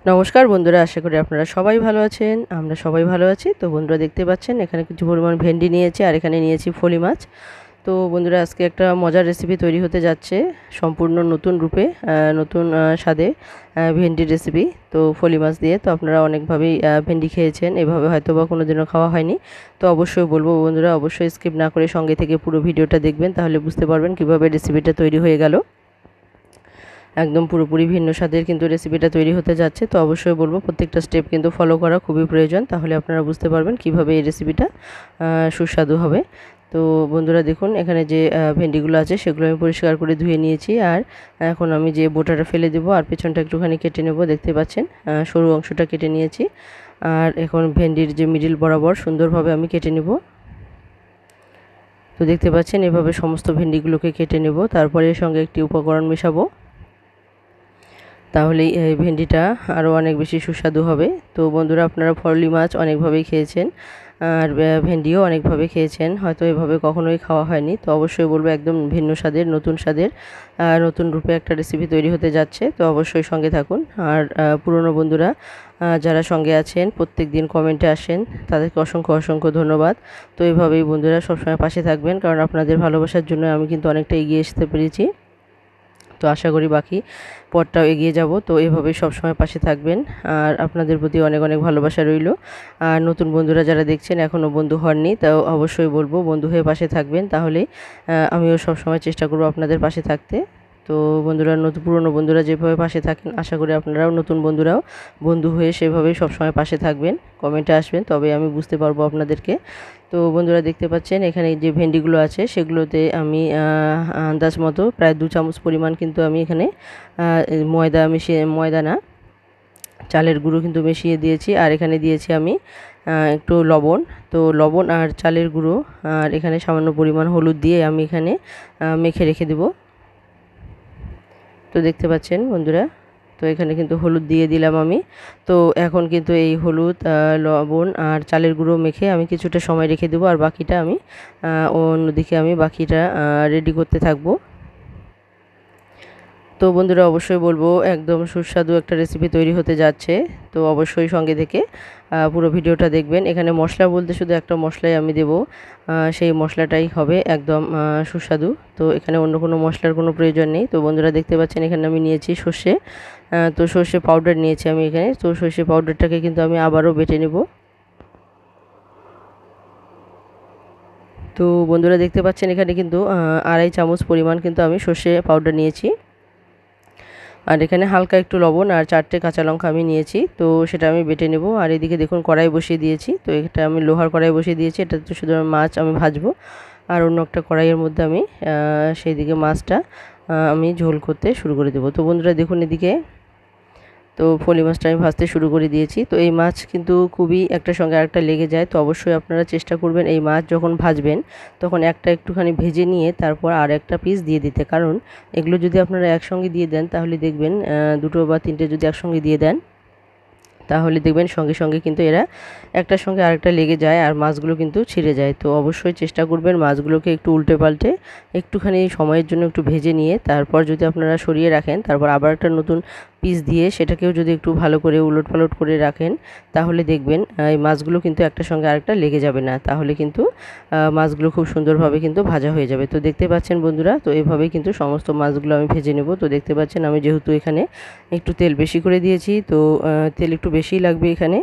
নমস্কার বন্ধুরা, আশা করি আপনারা সবাই ভালো আছেন। আমরা সবাই ভালো আছি। তো বন্ধুরা দেখতে পাচ্ছেন এখানে কিছু পরিমাণ ভেন্ডি নিয়েছি আর এখানে নিয়েছি ফলি মাছ। তো বন্ধুরা আজকে একটা মজার রেসিপি তৈরি হতে যাচ্ছে সম্পূর্ণ নতুন রূপে, নতুন স্বাদে ভেন্ডির রেসিপি। তো ফলি মাছ দিয়ে তো আপনারা অনেকভাবেই ভেন্ডি খেয়েছেন, এভাবে হয়তো বা কোনোদিনও খাওয়া হয়নি। তো অবশ্যই বলবো বন্ধুরা, অবশ্যই স্কিপ না করে সঙ্গে থেকে পুরো ভিডিওটা দেখবেন, তাহলে বুঝতে পারবেন কীভাবে রেসিপিটা তৈরি হয়ে গেল। একদম পুরোপুরি ভিন্ন স্বাদের কিন্তু রেসিপিটা তৈরি হতে যাচ্ছে। তো অবশ্যই বলবো প্রত্যেকটা স্টেপ কিন্তু ফলো করা খুবই প্রয়োজন, তাহলে আপনারা বুঝতে পারবেন কিভাবে এই রেসিপিটা সুস্বাদু হবে। তো বন্ধুরা দেখুন, এখানে যে ভেন্ডিগুলো আছে সেগুলো আমি পরিষ্কার করে ধুয়ে নিয়েছি। আর এখন আমি যে বোটাটা ফেলে দেবো আর পেছনটা একটুখানি কেটে নেব। দেখতে পাচ্ছেন সরু অংশটা কেটে নিয়েছি। আর এখন ভেন্ডির যে মিডিল বরাবর সুন্দরভাবে আমি কেটে নেব। তো দেখতে পাচ্ছেন এভাবে সমস্ত ভেন্ডিগুলোকে কেটে নেব। তারপরে এর সঙ্গে একটি উপকরণ মেশাবো, তাহলেই এই ভেন্ডিটা আরও অনেক বেশি সুস্বাদু হবে। তো বন্ধুরা আপনারা ফরলি মাছ অনেকভাবেই খেয়েছেন আর ভেন্ডিও অনেকভাবে খেয়েছেন, হয়তো এভাবে কখনোই খাওয়া হয়নি। তো অবশ্যই বলবো একদম ভিন্ন স্বাদের, নতুন স্বাদের, নতুন রূপে একটা রেসিপি তৈরি হতে যাচ্ছে। তো অবশ্যই সঙ্গে থাকুন। আর পুরনো বন্ধুরা যারা সঙ্গে আছেন, প্রত্যেক দিন কমেন্টে আসেন, তাদেরকে অসংখ্য অসংখ্য ধন্যবাদ। তো এইভাবেই বন্ধুরা সবসময় পাশে থাকবেন, কারণ আপনাদের ভালোবাসার জন্য আমি কিন্তু অনেকটা এগিয়ে আসতে পেরেছি। তো আশা করি বাকি পথটাও এগিয়ে যাব। তো এভাবেই সবসময় পাশে থাকবেন। আর আপনাদের প্রতি অনেক অনেক ভালোবাসা রইল। আর নতুন বন্ধুরা যারা দেখছেন এখনও বন্ধু হননি, তাও অবশ্যই বলবো বন্ধু হয়ে পাশে থাকবেন, তাহলে আমিও সবসময় চেষ্টা করব আপনাদের পাশে থাকতে। তো বন্ধুরা, নতুন পুরনো বন্ধুরা যেভাবে পাশে থাকেন, আশা করি আপনারাও নতুন বন্ধুরাও বন্ধু হয়ে সেভাবেই সবসময় পাশে থাকবেন, কমেন্টে আসবেন, তবে আমি বুঝতে পারবো আপনাদেরকে। তো বন্ধুরা দেখতে পাচ্ছেন এখানে যে ভেন্ডিগুলো আছে সেগুলোতে আমি আন্দাজ মতো প্রায় 2 চামচ পরিমাণ কিন্তু আমি এখানে ময়দা না, চালের গুঁড়ো কিন্তু মিশিয়ে দিয়েছি। আর এখানে দিয়েছি আমি একটু লবণ। তো লবণ আর চালের গুঁড়ো আর এখানে সামান্য পরিমাণ হলুদ দিয়ে আমি এখানে মেখে রেখে দেব। তো দেখতে পাচ্ছেন বন্ধুরা, তো এখানে কিন্তু হলুদ দিয়ে দিলাম আমি। তো এখন কিন্তু এই হলুদ, লবণ আর চালের গুঁড়ো মেখে আমি কিছুটা সময় রেখে দেবো, আর বাকিটা আমি অন্যদিকে আমি বাকিটা রেডি করতে থাকবো। তো বন্ধুরা অবশ্যই বলবো একদম সুস্বাদু একটা রেসিপি তৈরি হতে যাচ্ছে। তো অবশ্যই সঙ্গে থেকে পুরো ভিডিওটা দেখবেন। এখানে মশলা বলতে শুধু একটা মশলাই আমি দেব, সেই মশলাটাই হবে একদম সুস্বাদু। তো এখানে অন্য কোনো মশলার কোনো প্রয়োজন নেই। তো বন্ধুরা দেখতে পাচ্ছেন এখানে আমি নিয়েছি সর্ষে, তো সর্ষে পাউডার নিয়েছি আমি এখানে। তো সর্ষে পাউডারটাকে কিন্তু আমি আবারও বেটে নেব। তো বন্ধুরা দেখতে পাচ্ছেন এখানে কিন্তু 2.5 চামচ পরিমাণ কিন্তু আমি সর্ষে পাউডার নিয়েছি। আর এখানে হালকা একটু লবণ আর 4টে কাঁচা লঙ্কা আমি নিয়েছি, তো সেটা আমি বেটে নেব। আর এদিকে দেখুন কড়াই বসিয়ে দিয়েছি। তো এটা আমি লোহার কড়াই বসিয়ে দিয়েছি, এটা তো শুধু মাছ আমি ভাজবো। আর অন্য একটা কড়াইয়ের মধ্যে আমি সেই দিকে মাছটা আমি ঝোল করতে শুরু করে দেবো। তো বন্ধুরা দেখুন এদিকে তো ফলি মাছটা আমি ভাজতে শুরু করে দিয়েছি। তো এই মাছ কিন্তু খুবই একটার সঙ্গে আরেকটা লেগে যায়। তো অবশ্যই আপনারা চেষ্টা করবেন এই মাছ যখন ভাজবেন তখন একটা একটুখানি ভেজে নিয়ে তারপর আর একটা পিস দিয়ে দিতে, কারণ এগুলো যদি আপনারা একসঙ্গে দিয়ে দেন তাহলে দেখবেন 2টো বা 3টে যদি একসঙ্গে দিয়ে দেন তাহলে দেখবেন সঙ্গে সঙ্গে কিন্তু এরা একটার সঙ্গে আরেকটা লেগে যায় আর মাছগুলো কিন্তু ছিঁড়ে যায়। তো অবশ্যই চেষ্টা করবেন মাছগুলোকে একটু উল্টে পাল্টে একটুখানি সময়ের জন্য একটু ভেজে নিয়ে তারপর যদি আপনারা সরিয়ে রাখেন, তারপর আবার একটা নতুন পিস দিয়ে সেটাকেও যদি একটু ভালো করে উলট পালট করে রাখেন, তাহলে দেখবেন এই মাছগুলো কিন্তু একটার সঙ্গে আরেকটা লেগে যাবে না, তাহলে কিন্তু মাছগুলো খুব সুন্দরভাবে কিন্তু ভাজা হয়ে যাবে। তো দেখতে পাচ্ছেন বন্ধুরা, তো এভাবেই কিন্তু সমস্ত মাছগুলো আমি ভেজে নেব। তো দেখতে পাচ্ছেন আমি যেহেতু এখানে একটু তেল বেশি করে দিয়েছি, তো তেল একটু বেশিই লাগবে এখানে।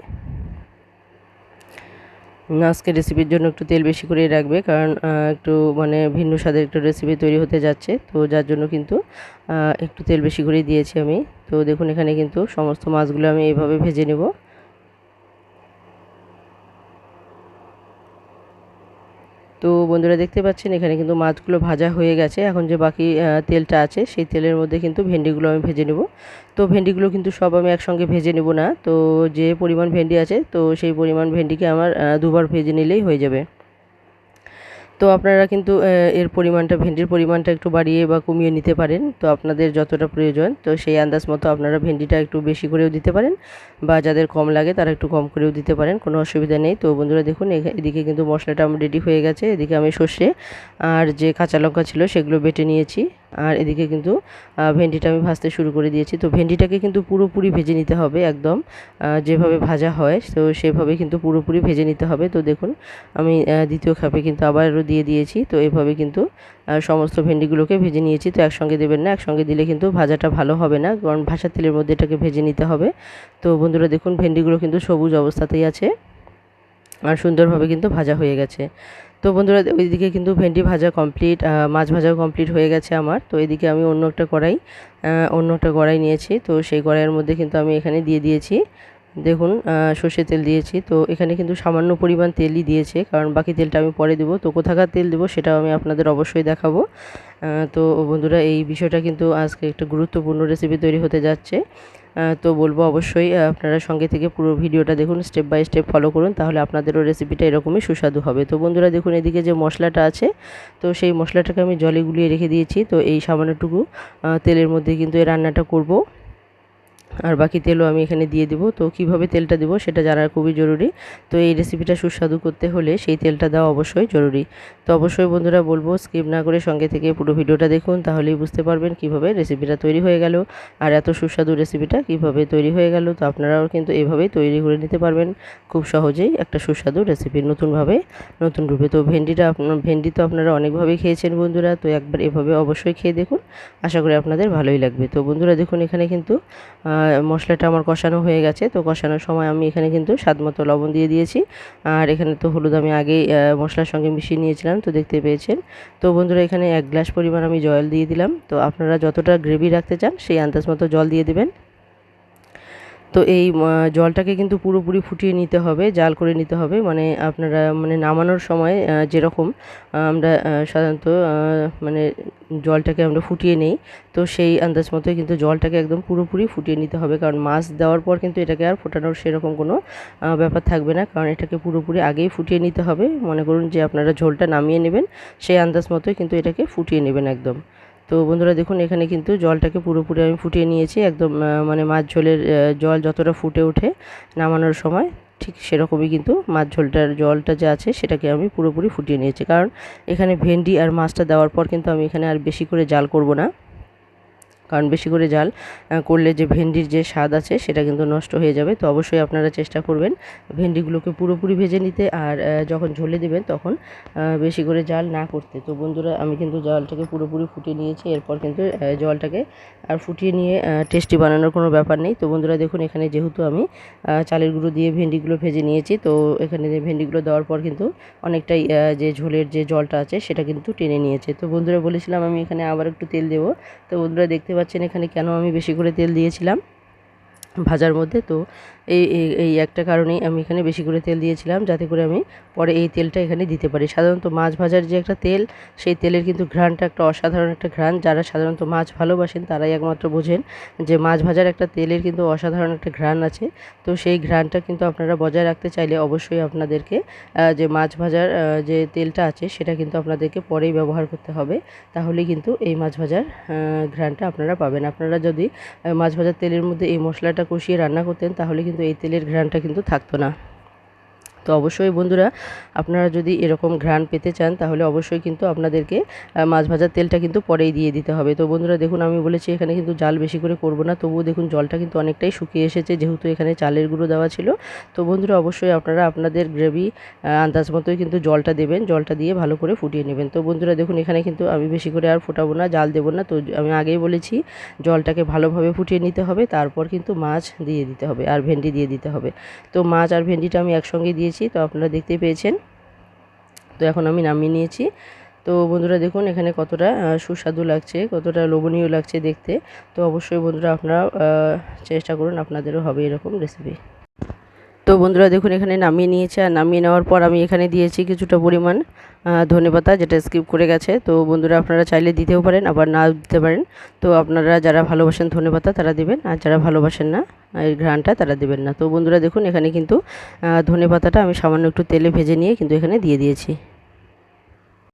আজকে রেসিপির জন্য একটু তেল বেশি করেই রাখবে, কারণ একটু মানে ভিন্ন স্বাদের একটা রেসিপি তৈরি হতে যাচ্ছে। তো যার জন্য কিন্তু একটু তেল বেশি করেই দিয়েছি আমি। তো দেখুন এখানে কিন্তু সমস্ত মাছগুলো আমি এইভাবে ভেজে নেব। তো বন্ধুরা দেখতে পাচ্ছেন এখানে কিন্তু মাছগুলো ভাজা হয়ে গেছে। এখন যে বাকি তেলটা আছে সেই তেলের মধ্যে কিন্তু ভেন্ডিগুলো আমি ভেজে নেব। তো ভেন্ডিগুলো কিন্তু সব আমি একসঙ্গে ভেজে নেব না, তো যে পরিমাণ ভেন্ডি আছে তো সেই পরিমাণ ভেন্ডিকে আমার দুবার ভেজে নিলেই হয়ে যাবে। তো আপনারা কিন্তু এর পরিমাণটা ভেন্ডির পরিমাণটা একটু বাড়িয়ে বা কমিয়ে নিতে পারেন। তো আপনাদের যতটা প্রয়োজন তো সেই আন্দাজ মতো আপনারা ভেন্ডিটা একটু বেশি করেও দিতে পারেন, বা যাদের কম লাগে তারা একটু কম করেও দিতে পারেন, কোনো অসুবিধা নেই। তো বন্ধুরা দেখুন এদিকে কিন্তু মশলাটা আমার রেডি হয়ে গেছে। এদিকে আমি সর্ষে আর যে কাঁচা লঙ্কা ছিল সেগুলো বেটে নিয়েছি, আর এদিকে কিন্তু ভেন্ডিটা আমি ভাজতে শুরু করে দিয়েছি। তো ভেন্ডিটাকে কিন্তু পুরোপুরি ভেজে নিতে হবে, একদম যেভাবে ভাজা হয় তো সেভাবে কিন্তু পুরোপুরি ভেজে নিতে হবে। তো দেখুন আমি দ্বিতীয় খাপে কিন্তু আবারও দিয়ে দিয়েছি। তো এভাবে কিন্তু সমস্ত ভেন্ডিগুলোকে ভেজে নিয়েছি। তো একসঙ্গে দেবেন না, একসঙ্গে দিলে কিন্তু ভাজাটা ভালো হবে না, কারণ ভাজার তেলের মধ্যে এটাকে ভেজে নিতে হবে। তো বন্ধুরা দেখুন ভেন্ডিগুলো কিন্তু সবুজ অবস্থাতেই আছে আর সুন্দরভাবে কিন্তু ভাজা হয়ে গেছে। তো বন্ধুরা ওইদিকে কিন্তু ভেন্ডি ভাজা কমপ্লিট, মাছ ভাজাও কমপ্লিট হয়ে গেছে আমার। তো এদিকে আমি অন্য একটা কড়াই নিয়েছি। তো সেই কড়াইয়ের মধ্যে কিন্তু আমি এখানে দিয়ে দিয়েছি, দেখুন সর্ষের তেল দিয়েছি। তো এখানে কিন্তু সামান্য পরিমাণ তেলই দিয়েছে, কারণ বাকি তেলটা আমি পরে দেবো। তো কোথাকার তেল দেবো সেটাও আমি আপনাদের অবশ্যই দেখাবো। তো বন্ধুরা এই বিষয়টা কিন্তু আজকে একটা গুরুত্বপূর্ণ রেসিপি তৈরি হতে যাচ্ছে। তো বলবো অবশ্যই আপনারা সঙ্গে থেকে পুরো ভিডিওটা দেখুন, স্টেপ বাই স্টেপ ফলো করুন, তাহলে আপনাদেরও রেসিপিটা এরকমই সুস্বাদু হবে। তো বন্ধুরা দেখুন এদিকে যে মশলাটা আছে, তো সেই মশলাটাকে আমি জলে গুলিয়ে রেখে দিয়েছি। তো এই সামান্যটুকু তেলের মধ্যে কিন্তু এই রান্নাটা করব, আর বাকি তেলও আমি এখানে দিয়ে দেবো। তো কিভাবে তেলটা দেবো সেটা জানা খুবই জরুরি। তো এই রেসিপিটা সুস্বাদু করতে হলে সেই তেলটা দেওয়া অবশ্যই জরুরি। তো অবশ্যই বন্ধুরা বলবো স্কিপ না করে সঙ্গে থেকে পুরো ভিডিওটা দেখুন, তাহলেই বুঝতে পারবেন কিভাবে রেসিপিটা তৈরি হয়ে গেল, আর এত সুস্বাদু রেসিপিটা কিভাবে তৈরি হয়ে গেল। তো আপনারাও কিন্তু এভাবেই তৈরি করে নিতে পারবেন খুব সহজেই একটা সুস্বাদু রেসিপি নতুনভাবে, নতুন রূপে। তো ভেন্ডি তো আপনারা অনেকভাবেই খেয়েছেন বন্ধুরা, তো একবার এভাবে অবশ্যই খেয়ে দেখুন, আশা করি আপনাদের ভালোই লাগবে। তো বন্ধুরা দেখুন এখানে কিন্তু মশলাটা আমার কষানো হয়ে গেছে। তো কষানোর সময় আমি এখানে কিন্তু স্বাদ মতো লবণ দিয়ে দিয়েছি, আর এখানে তো হলুদ আমি আগেই মশলার সঙ্গে মিশিয়ে নিয়েছিলাম, তো দেখতে পেয়েছেন। তো বন্ধুরা এখানে 1 গ্লাস পরিমাণ আমি জল দিয়ে দিলাম। তো আপনারা যতটা গ্রেভি রাখতে চান সেই আন্দাজ মতো জল দিয়ে দেবেন। তো এই জলটাকে কিন্তু পুরোপুরি ফুটিয়ে নিতে হবে, জাল করে নিতে হবে, মানে আপনারা মানে নামানোর সময় যেরকম আমরা সাধারণত মানে জলটাকে আমরা ফুটিয়ে নেই, তো সেই আন্দাজ মতোই কিন্তু জলটাকে একদম পুরোপুরি ফুটিয়ে নিতে হবে, কারণ মাছ দেওয়ার পর কিন্তু এটাকে আর ফোটানোর সেরকম কোনো ব্যাপার থাকবে না, কারণ এটাকে পুরোপুরি আগেই ফুটিয়ে নিতে হবে। মনে করুন যে আপনারা ঝোলটা নামিয়ে নেবেন, সেই আন্দাজ মতোই কিন্তু এটাকে ফুটিয়ে নেবেন একদম। তো বন্ধুরা দেখুন এখানে কিন্তু জলটাকে পুরোপুরি আমি ফুটিয়ে নিয়েছি একদম, মানে মাছ ঝোলের জল যতটা ফুটে ওঠে নামানোর সময়, ঠিক সেরকমই কিন্তু মাছ ঝোলটার জলটা যে আছে সেটাকে আমি পুরোপুরি ফুটিয়ে নিয়েছি, কারণ এখানে ভেন্ডি আর মাছটা দেওয়ার পর কিন্তু আমি এখানে আর বেশি করে জাল করব না, কারণ বেশি করে জাল করলে যে ভেন্ডির যে স্বাদ আছে সেটা কিন্তু নষ্ট হয়ে যাবে। তো অবশ্যই আপনারা চেষ্টা করবেন ভেন্ডিগুলোকে পুরোপুরি ভেজে নিতে, আর যখন ঝোলে দেবেন তখন বেশি করে জাল না করতে। তো বন্ধুরা আমি কিন্তু জলটাকে পুরোপুরি ফুটিয়ে নিয়েছি, এরপর কিন্তু জলটাকে আর ফুটিয়ে নিয়ে টেস্টি বানানোর কোনো ব্যাপার নেই। তো বন্ধুরা দেখুন এখানে যেহেতু আমি চালের গুঁড়ো দিয়ে ভেন্ডিগুলো ভেজে নিয়েছি, তো এখানে যে ভেন্ডিগুলো দেওয়ার পর কিন্তু অনেকটাই যে ঝোলের যে জলটা আছে সেটা কিন্তু টেনে নিয়েছে। তো বন্ধুরা বলেছিলাম আমি এখানে আবার একটু তেল দেবো। তো বন্ধুরা দেখতে পাচ্ছেন এখানে কেন আমি বেশি করে তেল দিয়েছিলাম ভাজার মধ্যে। তো এই একটা কারণেই আমি এখানে বেশি করে তেল দিয়েছিলাম, যাতে করে আমি পরে এই তেলটা এখানে দিতে পারি। সাধারণত মাছ ভাজার যে একটা তেল, সেই তেলের কিন্তু ঘ্রাণটা একটা অসাধারণ একটা ঘ্রাণ, যারা সাধারণত মাছ ভালোবাসেন তারাই একমাত্র বোঝেন যে মাছ ভাজার একটা তেলের কিন্তু অসাধারণ একটা ঘ্রাণ আছে। তো সেই ঘ্রাণটা কিন্তু আপনারা বজায় রাখতে চাইলে অবশ্যই আপনাদেরকে যে মাছ ভাজার যে তেলটা আছে সেটা কিন্তু আপনাদেরকে পরেই ব্যবহার করতে হবে, তাহলেই কিন্তু এই মাছ ভাজার ঘ্রাণটা আপনারা পাবেন। আপনারা যদি মাছ ভাজার তেলের মধ্যে এই মশলাটা কষিয়ে রান্না করতেন তাহলে কিন্তু এই তেলের ঘ্রাণটা কিন্তু থাকতো না। তো অবশ্যই বন্ধুরা আপনারা যদি এরকম ঘ্রাণ পেতে চান তাহলে অবশ্যই কিন্তু আপনাদেরকে মাছ ভাজার তেলটা কিন্তু পরেই দিয়ে দিতে হবে। তো বন্ধুরা দেখুন আমি বলেছি এখানে কিন্তু জাল বেশি করে করব না, তবুও দেখুন জলটা কিন্তু অনেকটাই শুকিয়ে এসেছে, যেহেতু এখানে চালের গুঁড়ো দেওয়া ছিল। তো বন্ধুরা অবশ্যই আপনারা আপনাদের গ্রেভি আন্দাজ মতোই কিন্তু জলটা দেবেন, জলটা দিয়ে ভালো করে ফুটিয়ে নেবেন। তো বন্ধুরা দেখুন এখানে কিন্তু আমি বেশি করে আর ফোটাবো না, জাল দেবো না। তো আমি আগেই বলেছি জলটাকে ভালোভাবে ফুটিয়ে নিতে হবে, তারপর কিন্তু মাছ দিয়ে দিতে হবে আর ভেন্ডি দিয়ে দিতে হবে। তো মাছ আর ভেন্ডিটা আমি একসঙ্গে দিয়েছি, তো আপনারা দেখতে পেয়েছেন। তো এখন আমি নামিয়ে নিয়েছি। তো বন্ধুরা দেখুন এখানে কতটা সুস্বাদু লাগছে, কতটা লোভনীয় লাগছে দেখতে। তো অবশ্যই বন্ধুরা আপনারা চেষ্টা করুন, আপনাদেরও হবে এরকম রেসিপি। তো বন্ধুরা দেখুন এখানে নামিয়ে নিয়েছে, আর নামিয়ে নেওয়ার পর আমি এখানে দিয়েছি কিছুটা পরিমাণ ধনেপাতা, যেটা স্কিপ করে গেছে। তো বন্ধুরা আপনারা চাইলে দিতেও পারেন আবার নাও দিতে পারেন। তো আপনারা যারা ভালোবাসেন ধনেপাতা তারা দিবেন, আর যারা ভালোবাসেন না এই ঘ্রাণটা তারা দিবেন না। তো বন্ধুরা দেখুন এখানে কিন্তু ধনেপাতাটা আমি সামান্য একটু তেলে ভেজে নিয়ে কিন্তু এখানে দিয়ে দিয়েছি।